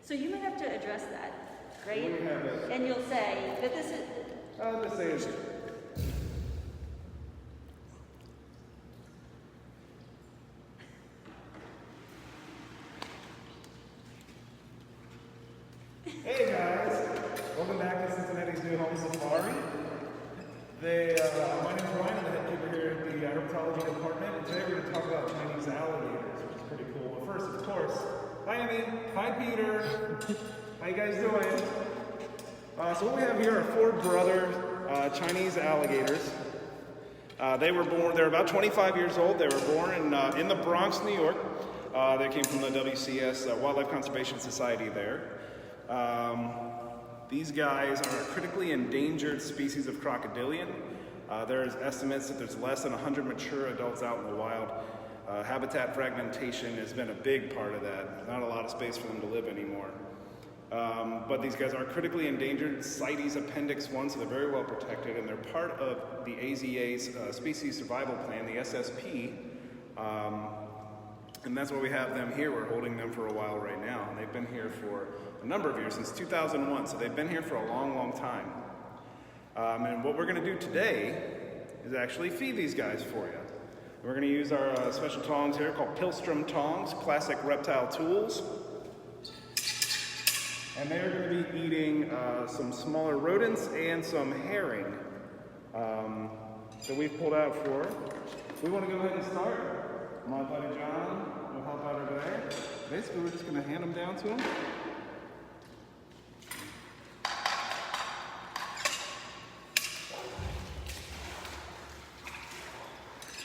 So you might have to address that, right? We have it. And you'll say that this is... I'll just say it's... Hey guys, welcome back to Cincinnati's new home safari. My name is Ryan, I'm the head keeper here at the herpetology department, and today we're going to talk about Chinese alligators, which is pretty cool. But first, of course, hi Amy, hi Peter, how you guys doing? So what we have here are four brother Chinese alligators. They're about 25 years old. They were born in the Bronx, New York. They came from the WCS, Wildlife Conservation Society there. These guys are a critically endangered species of crocodilian. There's estimates that there's less than 100 mature adults out in the wild. Habitat fragmentation has been a big part of that. Not a lot of space for them to live anymore. But these guys are critically endangered, CITES Appendix 1, so they're very well protected, and they're part of the AZA's Species Survival Plan, the SSP. And that's why we have them here. We're holding them for a while right now. And they've been here for a number of years, since 2001. So they've been here for a long, long time. And what we're going to do today is actually feed these guys for you. We're going to use our special tongs here called Pilstrom tongs, classic reptile tools. And they're going to be eating some smaller rodents and some herring that we've pulled out for. We want to go ahead and start. My buddy John will help out over there. Basically, we're just going to hand them down to him.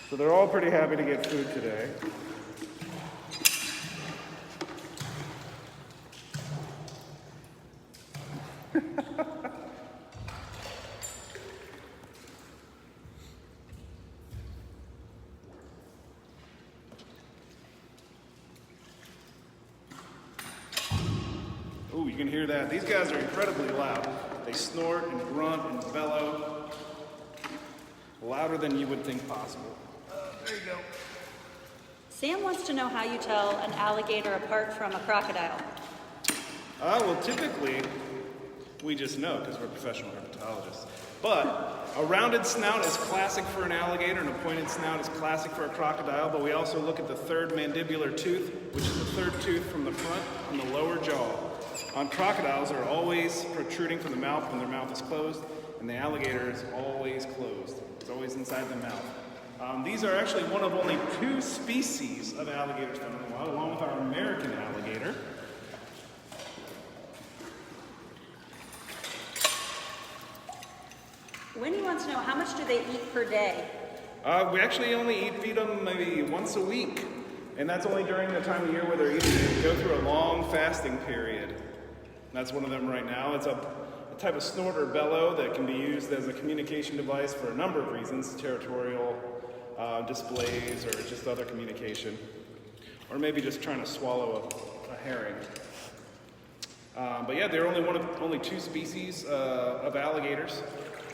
So they're all pretty happy to get food today. Ooh, you can hear that. These guys are incredibly loud. They snort and grunt and bellow. Louder than you would think possible. There you go. Sam wants to know how you tell an alligator apart from a crocodile. Well, typically, we just know because we're professional herpetologists. But a rounded snout is classic for an alligator, and a pointed snout is classic for a crocodile. But we also look at the third mandibular tooth, which is the third tooth from the front, from the lower jaw. On crocodiles, they're always protruding from the mouth when their mouth is closed, and the alligator is always closed. It's always inside the mouth. These are actually one of only two species of alligators found in the wild, along with our American alligator. Winnie wants to know, how much do they eat per day? We actually only feed them maybe once a week, and that's only during the time of year where they're eating. They go through a long fasting period. That's one of them right now. It's a type of snort or bellow that can be used as a communication device for a number of reasons, territorial displays or just other communication, or maybe just trying to swallow a herring. But yeah, they're only two species of alligators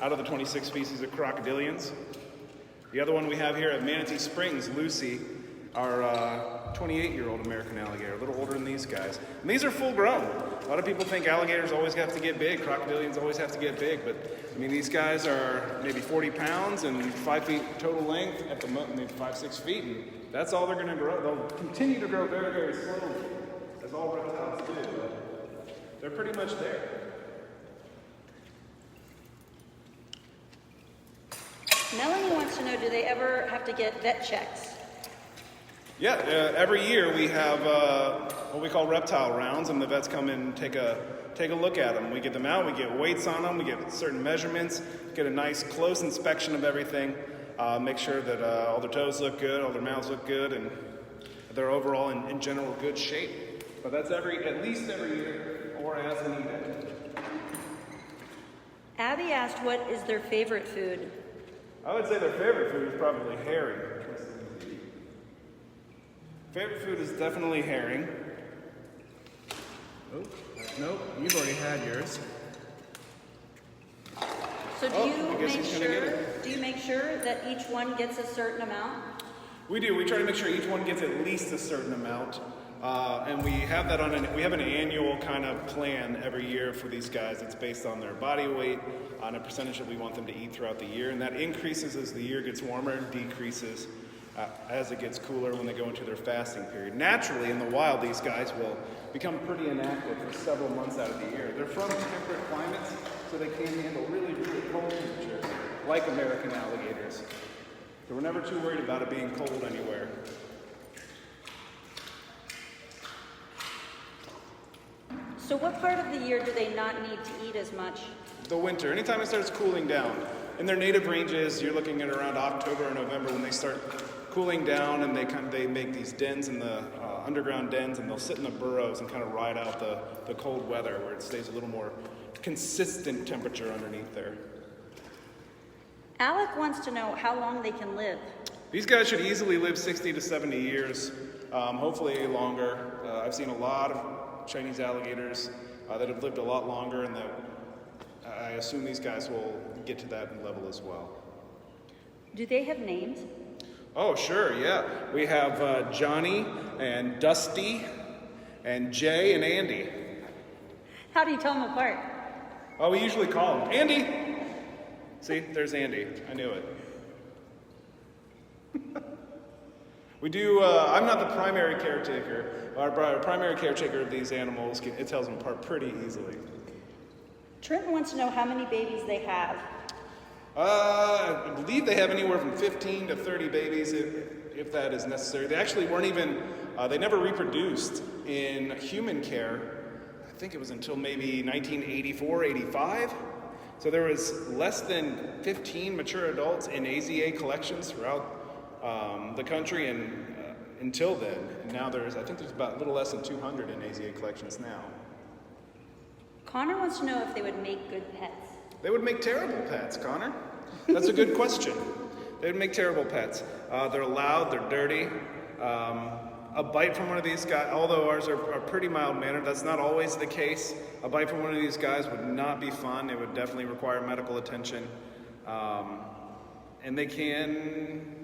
out of the 26 species of crocodilians. The other one we have here at Manatee Springs, Lucy, our 28-year-old American alligator, a little older than these guys. And these are full grown. A lot of people think alligators always have to get big, crocodilians always have to get big, but I mean, these guys are maybe 40 pounds and 5 feet total length at the most, maybe 5-6 feet, and that's all they're gonna grow. They'll continue to grow very, very slowly, as all reptiles do, but they're pretty much there. Melanie wants to know, do they ever have to get vet checks? Yeah, every year we have what we call Reptile Rounds, and the vets come in and take a look at them. We get them out, we get weights on them, we get certain measurements, get a nice close inspection of everything, make sure that all their toes look good, all their mouths look good, and they're overall in general good shape. But that's at least every year, or as needed. Abby asked, what is their favorite food? I would say their favorite food is probably herring. Favorite food is definitely herring. Oh, nope, you've already had yours. So do you make sure that each one gets a certain amount? We do. We try to make sure each one gets at least a certain amount. And we have that we have an annual kind of plan every year for these guys. It's based on their body weight, on a percentage that we want them to eat throughout the year. And that increases as the year gets warmer, decreases as it gets cooler when they go into their fasting period. Naturally, in the wild, these guys will become pretty inactive for several months out of the year. They're from temperate climates, so they can handle really, really cold temperatures, like American alligators. So we're never too worried about it being cold anywhere. So what part of the year do they not need to eat as much? The winter, anytime it starts cooling down. In their native ranges, you're looking at around October or November when they start cooling down, and they make these dens in the underground dens, and they'll sit in the burrows and kind of ride out the cold weather where it stays a little more consistent temperature underneath there. Alec wants to know how long they can live. These guys should easily live 60 to 70 years, hopefully longer. I've seen a lot of Chinese alligators that have lived a lot longer, and that I assume these guys will get to that level as well. Do they have names? Oh, sure, yeah. We have Johnny and Dusty and Jay and Andy. How do you tell them apart? Oh, we usually call them Andy. See, there's Andy. I knew it. We do, I'm not the primary caretaker. Our primary caretaker of these animals, it tells them apart pretty easily. Trenton wants to know how many babies they have. I believe they have anywhere from 15 to 30 babies, if that is necessary. They actually weren't even, they never reproduced in human care. I think it was until maybe 1984, 85. So there was less than 15 mature adults in AZA collections throughout the country, and until then. And now I think there's about a little less than 200 in AZA collections now. Connor wants to know if they would make good pets. They would make terrible pets, Connor. That's a good question. They would make terrible pets. They're loud, they're dirty. A bite from one of these guys, although ours are pretty mild-mannered, that's not always the case. A bite from one of these guys would not be fun. It would definitely require medical attention. And they can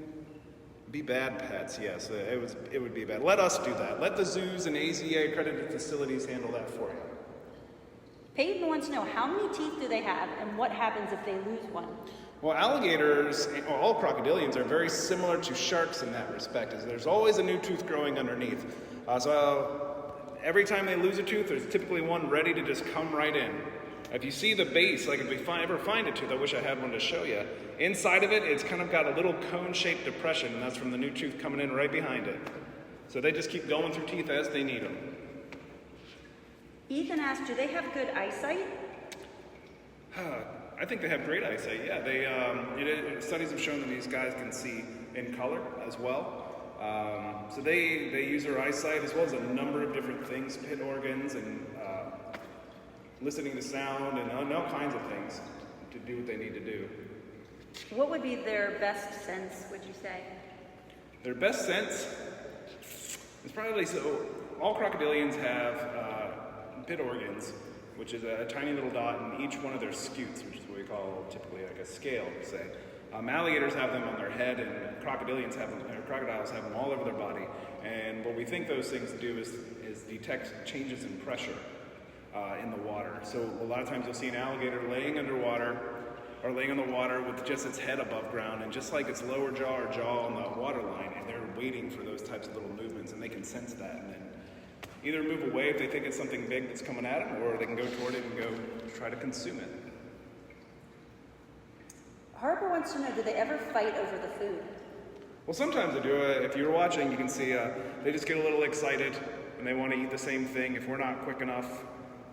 be bad pets, yes. It would be bad. Let us do that. Let the zoos and AZA accredited facilities handle that for you. Peyton wants to know how many teeth do they have and what happens if they lose one. Well, alligators, all crocodilians, are very similar to sharks in that respect. Is there's always a new tooth growing underneath. So every time they lose a tooth, there's typically one ready to just come right in. If you see the base, like if we ever find a tooth, I wish I had one to show you. Inside of it, it's kind of got a little cone-shaped depression, and that's from the new tooth coming in right behind it. So they just keep going through teeth as they need them. Ethan asked, do they have good eyesight? I think they have great eyesight, yeah. Studies have shown that these guys can see in color as well. So they use their eyesight as well as a number of different things, pit organs and listening to sound and all kinds of things to do what they need to do. What would be their best sense, would you say? Their best sense is probably, so all crocodilians have pit organs, which is a tiny little dot in each one of their scutes, which is what we call typically like a scale, say. Alligators have them on their head, and crocodiles have them all over their body. And what we think those things do is detect changes in pressure in the water. So a lot of times you'll see an alligator laying underwater or laying on the water with just its head above ground, and just like its lower jaw or jaw on the water line, and they're waiting for those types of little movements, and they can sense that, and then either move away if they think it's something big that's coming at them, or they can go toward it and go try to consume it. Harper wants to know, do they ever fight over the food? Well, sometimes they do. If you're watching, you can see they just get a little excited, and they want to eat the same thing. If we're not quick enough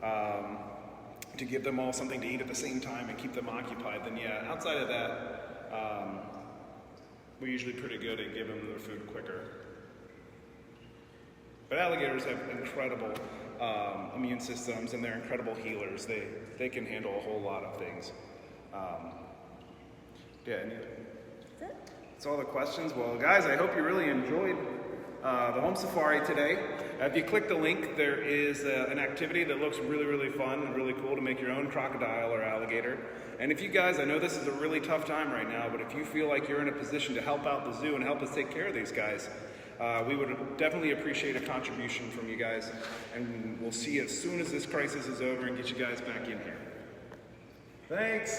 to give them all something to eat at the same time and keep them occupied, then yeah, outside of that, we're usually pretty good at giving them their food quicker. But alligators have incredible immune systems, and they're incredible healers. They can handle a whole lot of things. That's all the questions. Well, guys, I hope you really enjoyed the home safari today. If you click the link, there is an activity that looks really, really fun and really cool to make your own crocodile or alligator. And if you guys, I know this is a really tough time right now, but if you feel like you're in a position to help out the zoo and help us take care of these guys, We would definitely appreciate a contribution from you guys, and we'll see you as soon as this crisis is over and get you guys back in here. Thanks.